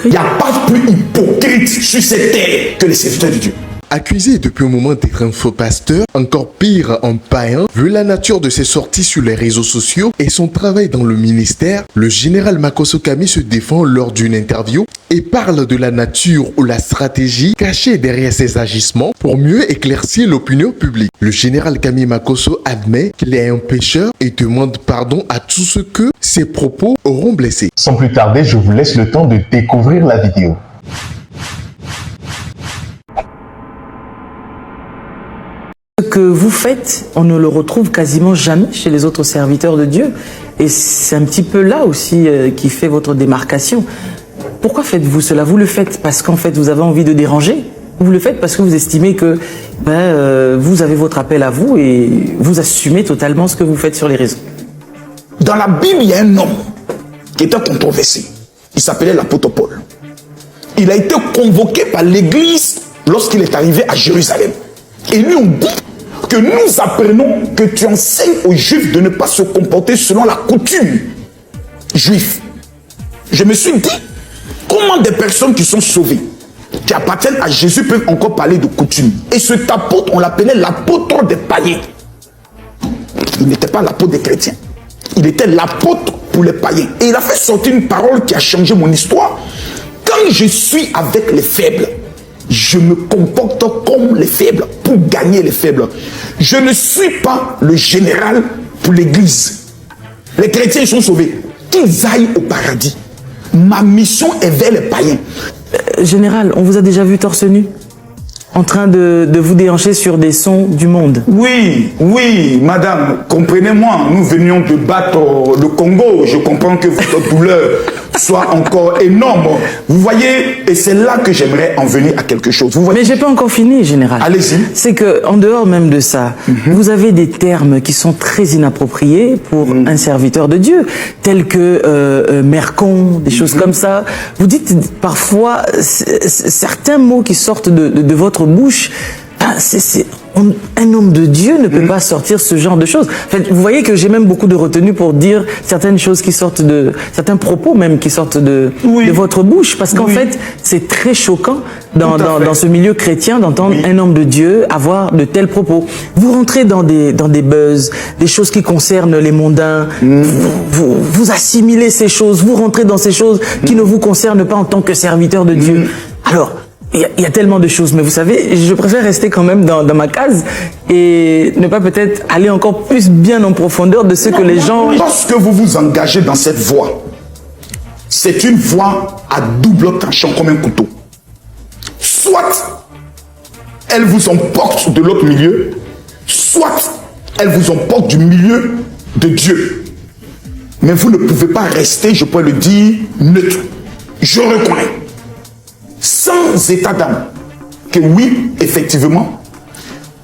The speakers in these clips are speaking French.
hypocrite. Il n'y a pas plus hypocrite sur cette terre que les serviteurs de Dieu. Accusé depuis un moment d'être un faux pasteur, encore pire un païen, vu la nature de ses sorties sur les réseaux sociaux et son travail dans le ministère, le général Makosso Kami se défend lors d'une interview et parle de la nature ou la stratégie cachée derrière ses agissements pour mieux éclaircir l'opinion publique. Le général Kami Makosso admet qu'il est un pécheur et demande pardon à tous ceux que ses propos auront blessés. Sans plus tarder, je vous laisse le temps de découvrir la vidéo. Ce que vous faites, on ne le retrouve quasiment jamais chez les autres serviteurs de Dieu. Et c'est un petit peu là aussi qui fait votre démarcation. Pourquoi faites-vous cela? Vous le faites parce qu'en fait vous avez envie de déranger? Vous le faites parce que vous estimez que vous avez votre appel à vous et vous assumez totalement ce que vous faites sur les réseaux? Dans la Bible, il y a un homme qui était controversé. Il s'appelait l'apôtre Paul. Il a été convoqué par l'église lorsqu'il est arrivé à Jérusalem. Et lui, on dit que nous apprenons que tu enseignes aux Juifs de ne pas se comporter selon la coutume juive. Je me suis dit, comment des personnes qui sont sauvées, qui appartiennent à Jésus, peuvent encore parler de coutume? Et cet apôtre, on l'appelait l'apôtre des païens. Il n'était pas l'apôtre des chrétiens. Il était l'apôtre pour les païens. Et il a fait sortir une parole qui a changé mon histoire. Quand je suis avec les faibles, je me comporte comme les faibles pour gagner les faibles. Je ne suis pas le général pour l'église. Les chrétiens ils sont sauvés. Qu'ils aillent au paradis. Ma mission est vers les païens. Général, on vous a déjà vu torse nu en train de vous déhancher sur des sons du monde. Oui, oui, madame, comprenez-moi, nous venions de battre le Congo. Je comprends que votre douleur soit encore énorme. Vous voyez, et c'est là que j'aimerais en venir à quelque chose. Vous voyez? Mais j'ai pas encore fini, général. Allez-y. C'est que, en dehors même de ça, vous avez des termes qui sont très inappropriés pour un serviteur de Dieu, tels que mercon, des choses comme ça. Vous dites parfois certains mots qui sortent de votre bouche. Un homme de Dieu ne peut pas sortir ce genre de choses. En fait, vous voyez que j'ai même beaucoup de retenue pour dire certaines choses qui sortent de... certains propos même qui sortent de votre bouche. Parce qu'en fait, c'est très choquant dans ce milieu chrétien d'entendre un homme de Dieu avoir de tels propos. Vous rentrez dans des buzz, des choses qui concernent les mondains. Vous assimilez ces choses, vous rentrez dans ces choses qui ne vous concernent pas en tant que serviteur de Dieu. Alors... il y a tellement de choses, mais vous savez, je préfère rester quand même dans ma case et ne pas peut-être aller encore plus bien en profondeur de ce que les gens... Lorsque vous vous engagez dans cette voie, c'est une voie à double tranchant comme un couteau. Soit elle vous emporte de l'autre milieu, soit elle vous emporte du milieu de Dieu. Mais vous ne pouvez pas rester, je peux le dire, neutre. Je reconnais, sans état d'âme, que oui, effectivement,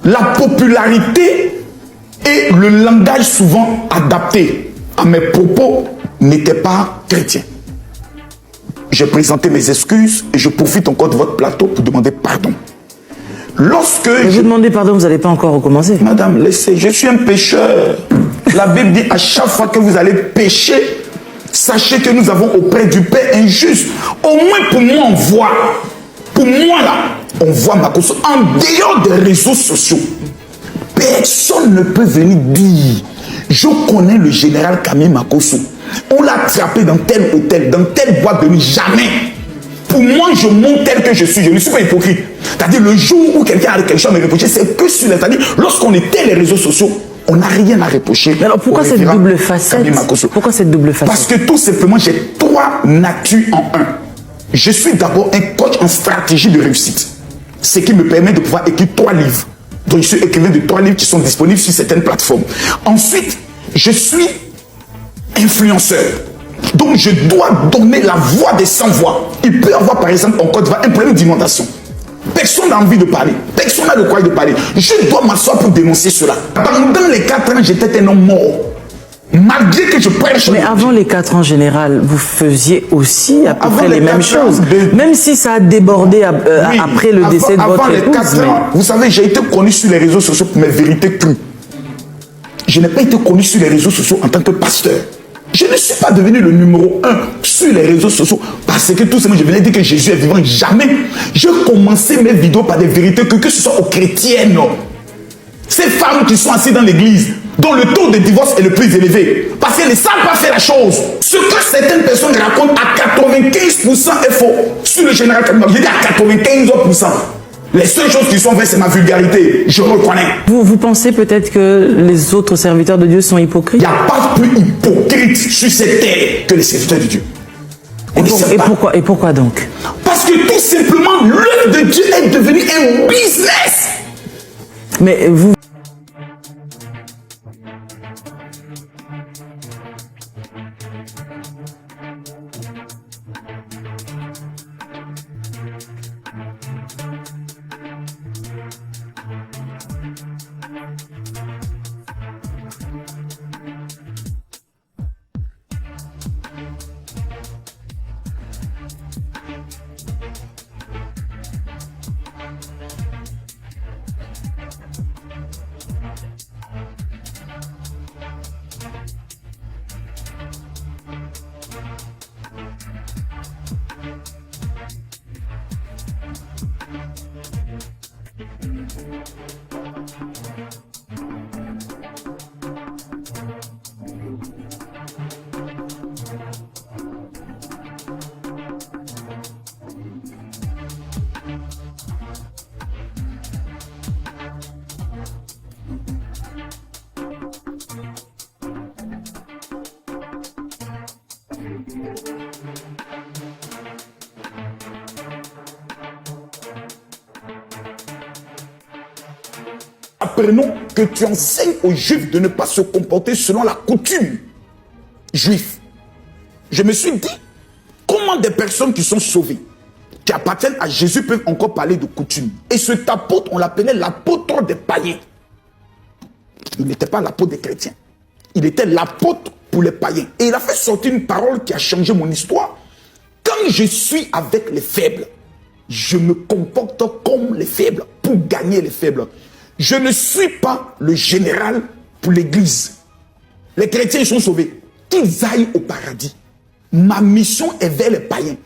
la popularité et le langage souvent adapté à mes propos n'étaient pas chrétiens. J'ai présenté mes excuses et je profite encore de votre plateau pour demander pardon. Lorsque vous demandez pardon, vous n'allez pas encore recommencer. Madame, laissez, je suis un pécheur. La Bible dit à chaque fois que vous allez pécher, sachez que nous avons auprès du Père injuste. Au moins pour moi, on voit. Pour moi, là, on voit Makosso. En dehors des réseaux sociaux, personne ne peut venir dire je connais le général Kami Makosso. On l'a attrapé dans tel hôtel, dans telle boîte de nuit. Jamais. Pour moi, je montre tel que je suis. Je ne suis pas hypocrite. C'est-à-dire, le jour où quelqu'un a quelque chose à me reprocher, c'est que sur les... C'est-à-dire, lorsqu'on était les réseaux sociaux, on n'a rien à reprocher. Mais alors pourquoi cette double facette? Pourquoi cette double facette? Parce que tout simplement, j'ai trois natures en un. Je suis d'abord un coach en stratégie de réussite. Ce qui me permet de pouvoir écrire 3 livres. Donc je suis écrivain de 3 livres qui sont disponibles sur certaines plateformes. Ensuite, je suis influenceur. Donc je dois donner la voix des sans-voix. Il peut y avoir par exemple en Côte d'Ivoire un problème d'inondation. Personne n'a envie de parler. Personne n'a le courage de parler. Je dois m'asseoir pour dénoncer cela. Pendant les 4 ans, j'étais un homme mort. Malgré que je prêche. Mais avant les 4 ans général, vous faisiez aussi à peu près les mêmes choses. Même si ça a débordé après le décès de votre épouse. Avant les 4 ans, vous savez, j'ai été connu sur les réseaux sociaux pour mes vérités crues. Je n'ai pas été connu sur les réseaux sociaux en tant que pasteur. Je ne suis pas devenu le numéro 1 sur les réseaux sociaux parce que tout simplement je venais dire que Jésus est vivant. Jamais. Je commençais mes vidéos par des vérités que ce soit aux chrétiennes. Ces femmes qui sont assises dans l'église, dont le taux de divorce est le plus élevé, parce qu'elles ne savent pas faire la chose. Ce que certaines personnes racontent à 95% est faux. Sur le général, je dis à 95%. Les seules choses qui sont vraies, c'est ma vulgarité. Je reconnais. Vous pensez peut-être que les autres serviteurs de Dieu sont hypocrites? Il n'y a pas plus hypocrite sur cette terre que les serviteurs de Dieu. Et pourquoi donc? Parce que tout simplement, l'œuvre de Dieu est devenue un business. Mais vous... Apprenons que tu enseignes aux Juifs de ne pas se comporter selon la coutume juive. Je me suis dit, comment des personnes qui sont sauvées, qui appartiennent à Jésus, peuvent encore parler de coutume? Et cet apôtre, on l'appelait l'apôtre des païens. Il n'était pas l'apôtre des chrétiens. Il était l'apôtre pour les païens. Et il a fait sortir une parole qui a changé mon histoire. Quand je suis avec les faibles, je me comporte comme les faibles pour gagner les faibles. Je ne suis pas le général pour l'église. Les chrétiens ils sont sauvés. Qu'ils aillent au paradis. Ma mission est vers les païens.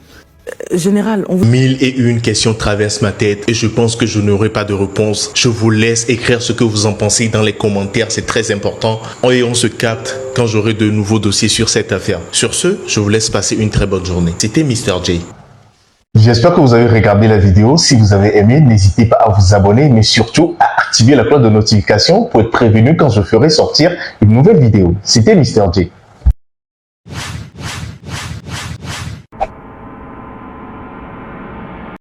Général, on vous... 1001 questions traversent ma tête et je pense que je n'aurai pas de réponse. Je vous laisse écrire ce que vous en pensez dans les commentaires, c'est très important. Et on se capte quand j'aurai de nouveaux dossiers sur cette affaire. Sur ce, je vous laisse passer une très bonne journée. C'était Mr. J. J'espère que vous avez regardé la vidéo. Si vous avez aimé, n'hésitez pas à vous abonner, mais surtout à activer la cloche de notification pour être prévenu quand je ferai sortir une nouvelle vidéo. C'était Mr. J.